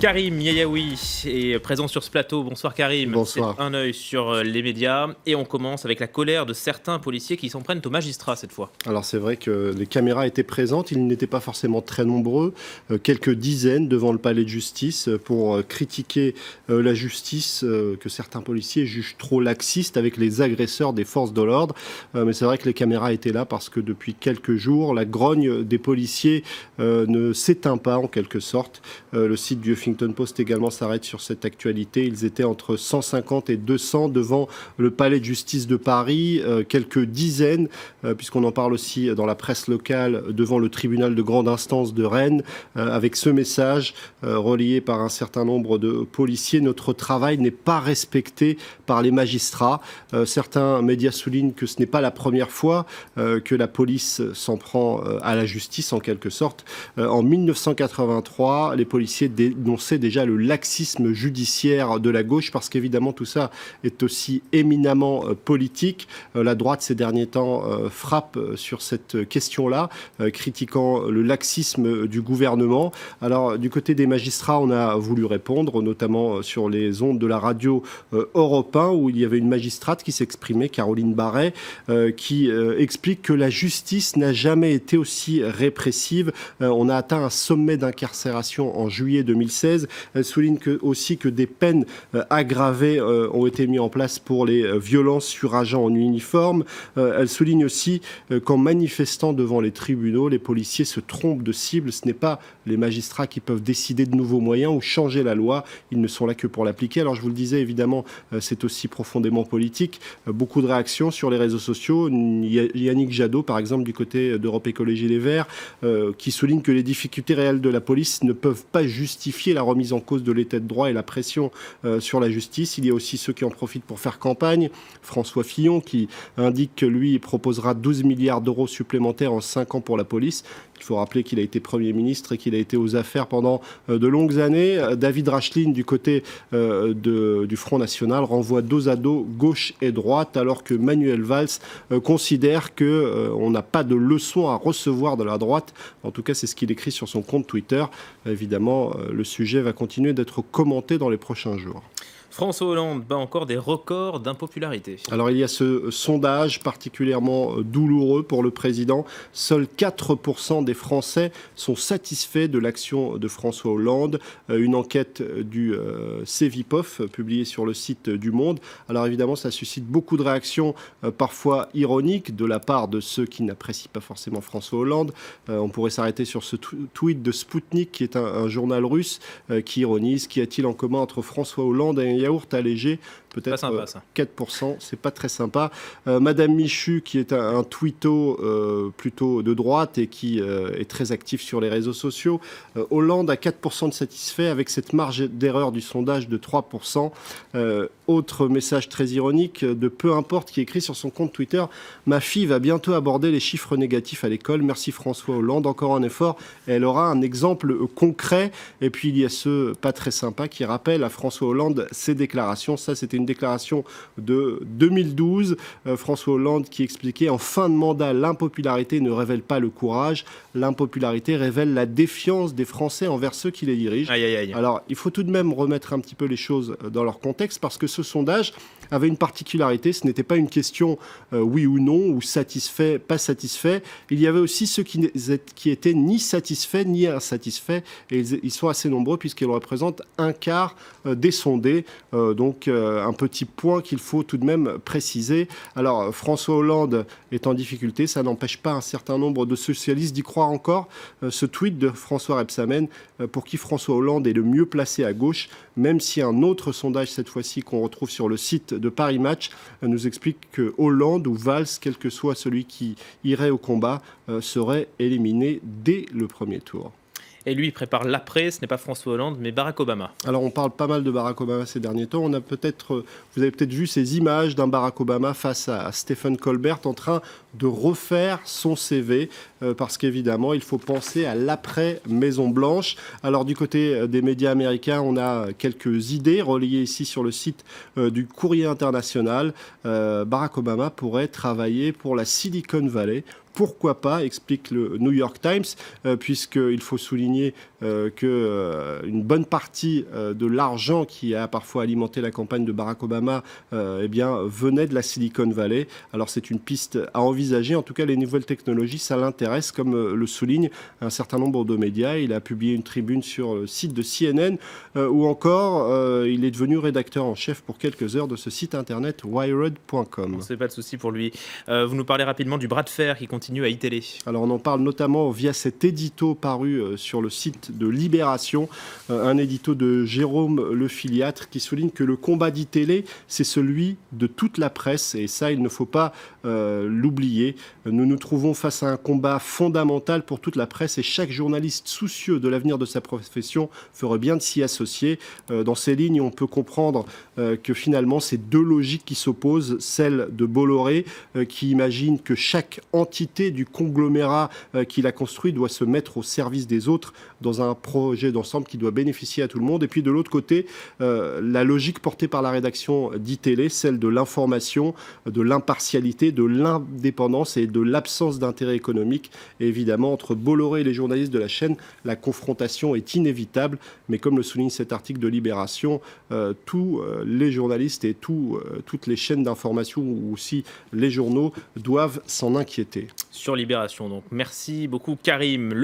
Karim Yayaoui est présent sur ce plateau. Bonsoir Karim. Bonsoir. C'est un œil sur les médias et on commence avec la colère de certains policiers qui s'en prennent aux magistrats cette fois. Alors c'est vrai que les caméras étaient présentes, ils n'étaient pas forcément très nombreux, quelques dizaines devant le palais de justice pour critiquer la justice que certains policiers jugent trop laxiste avec les agresseurs des forces de l'ordre. Mais c'est vrai que les caméras étaient là parce que depuis quelques jours, la grogne des policiers ne s'éteint pas en quelque sorte. Le site du Huffington Post également s'arrête sur cette actualité. Ils étaient entre 150 et 200 devant le palais de justice de Paris, quelques dizaines, puisqu'on en parle aussi dans la presse locale, devant le tribunal de grande instance de Rennes, avec ce message relayé par un certain nombre de policiers. Notre travail n'est pas respecté par les magistrats. Certains médias soulignent que ce n'est pas la première fois que la police s'en prend à la justice, en quelque sorte. En 1983, les policiers dénonçaient déjà le laxisme judiciaire de la gauche, parce qu'évidemment tout ça est aussi éminemment politique. La droite ces derniers temps frappe sur cette question-là, critiquant le laxisme du gouvernement. Alors du côté des magistrats, on a voulu répondre, notamment sur les ondes de la radio Europe 1, où il y avait une magistrate qui s'exprimait, Caroline Barret, qui explique que la justice n'a jamais été aussi répressive. On a atteint un sommet d'incarcération en juillet 2016. Elle souligne aussi que des peines aggravées ont été mises en place pour les violences sur agents en uniforme. Elle souligne aussi qu'en manifestant devant les tribunaux, les policiers se trompent de cible. Ce n'est pas les magistrats qui peuvent décider de nouveaux moyens ou changer la loi. Ils ne sont là que pour l'appliquer. Alors je vous le disais, évidemment, c'est aussi profondément politique. Beaucoup de réactions sur les réseaux sociaux. Yannick Jadot, par exemple, du côté d'Europe Écologie Les Verts, qui souligne que les difficultés réelles de la police ne peuvent pas justifier la remise en cause de l'état de droit et la pression sur la justice. Il y a aussi ceux qui en profitent pour faire campagne. François Fillon qui indique que lui proposera 12 milliards d'euros supplémentaires en 5 ans pour la police. Il faut rappeler qu'il a été Premier ministre et qu'il a été aux affaires pendant de longues années. David Racheline, du côté du Front National, renvoie dos à dos gauche et droite, alors que Manuel Valls considère qu'on n'a pas de leçons à recevoir de la droite. En tout cas, c'est ce qu'il écrit sur son compte Twitter. Évidemment, le sujet va continuer d'être commenté dans les prochains jours. François Hollande bat encore des records d'impopularité. Alors il y a ce sondage particulièrement douloureux pour le président. Seuls 4% des Français sont satisfaits de l'action de François Hollande. Une enquête du Cevipof publiée sur le site du Monde. Alors évidemment ça suscite beaucoup de réactions parfois ironiques de la part de ceux qui n'apprécient pas forcément François Hollande. On pourrait s'arrêter sur ce tweet de Sputnik qui est un journal russe qui ironise. Qu'y a-t-il en commun entre François Hollande et un yaourt allégé, peut-être sympa, ça. 4%, c'est pas très sympa. Madame Michu, qui est un tweeto plutôt de droite et qui est très actif sur les réseaux sociaux. Hollande a 4% de satisfaits avec cette marge d'erreur du sondage de 3%. Autre message très ironique de peu importe qui écrit sur son compte Twitter: ma fille va bientôt aborder les chiffres négatifs à l'école. Merci François Hollande, encore un effort. Et elle aura un exemple concret. Et puis il y a ceux pas très sympas qui rappellent à François Hollande ses déclarations. Ça, c'était une déclaration de 2012. François Hollande qui expliquait: en fin de mandat, l'impopularité ne révèle pas le courage. L'impopularité révèle la défiance des Français envers ceux qui les dirigent. Aïe, aïe, aïe. Alors, il faut tout de même remettre un petit peu les choses dans leur contexte, parce que ce sondage avait une particularité. Ce n'était pas une question oui ou non, ou satisfait, pas satisfait. Il y avait aussi ceux qui étaient ni satisfaits ni insatisfaits. Et ils sont assez nombreux puisqu'ils représentent un quart des sondés. Donc un petit point qu'il faut tout de même préciser. Alors François Hollande est en difficulté. Ça n'empêche pas un certain nombre de socialistes d'y croire encore. Ce tweet de François Rebsamen, pour qui François Hollande est le mieux placé à gauche, même si un autre sondage, cette fois-ci qu'on retrouve sur le site de Paris Match, nous explique que Hollande ou Valls, quel que soit celui qui irait au combat, serait éliminé dès le premier tour. Et lui, il prépare l'après, ce n'est pas François Hollande, mais Barack Obama. Alors, on parle pas mal de Barack Obama ces derniers temps. Vous avez peut-être vu ces images d'un Barack Obama face à Stephen Colbert en train de refaire son CV, parce qu'évidemment, il faut penser à l'après-Maison-Blanche. Alors, du côté des médias américains, on a quelques idées relayées ici sur le site du Courrier international. Barack Obama pourrait travailler pour la Silicon Valley. Pourquoi pas, explique le New York Times, puisqu'il faut souligner qu'une bonne partie de l'argent qui a parfois alimenté la campagne de Barack Obama venait de la Silicon Valley. Alors c'est une piste à envisager. En tout cas, les nouvelles technologies, ça l'intéresse, comme le souligne un certain nombre de médias. Il a publié une tribune sur le site de CNN ou encore il est devenu rédacteur en chef pour quelques heures de ce site internet wired.com. C'est pas de souci pour lui. Vous nous parlez rapidement du bras de fer qui continue à iTélé. Alors on en parle notamment via cet édito paru sur le site de Libération, un édito de Jérôme Le Filiatre qui souligne que le combat d'iTélé, c'est celui de toute la presse et ça, il ne faut pas l'oublier. Nous nous trouvons face à un combat fondamental pour toute la presse et chaque journaliste soucieux de l'avenir de sa profession ferait bien de s'y associer. Dans ces lignes, on peut comprendre que finalement, c'est deux logiques qui s'opposent, celle de Bolloré qui imagine que chaque entité du conglomérat qu'il a construit doit se mettre au service des autres dans un projet d'ensemble qui doit bénéficier à tout le monde. Et puis de l'autre côté, la logique portée par la rédaction d'iTélé, celle de l'information, de l'impartialité, de l'indépendance et de l'absence d'intérêt économique. Et évidemment, entre Bolloré et les journalistes de la chaîne, la confrontation est inévitable. Mais comme le souligne cet article de Libération, tous les journalistes et toutes les chaînes d'information ou aussi les journaux doivent s'en inquiéter. Sur Libération, donc. Merci beaucoup, Karim.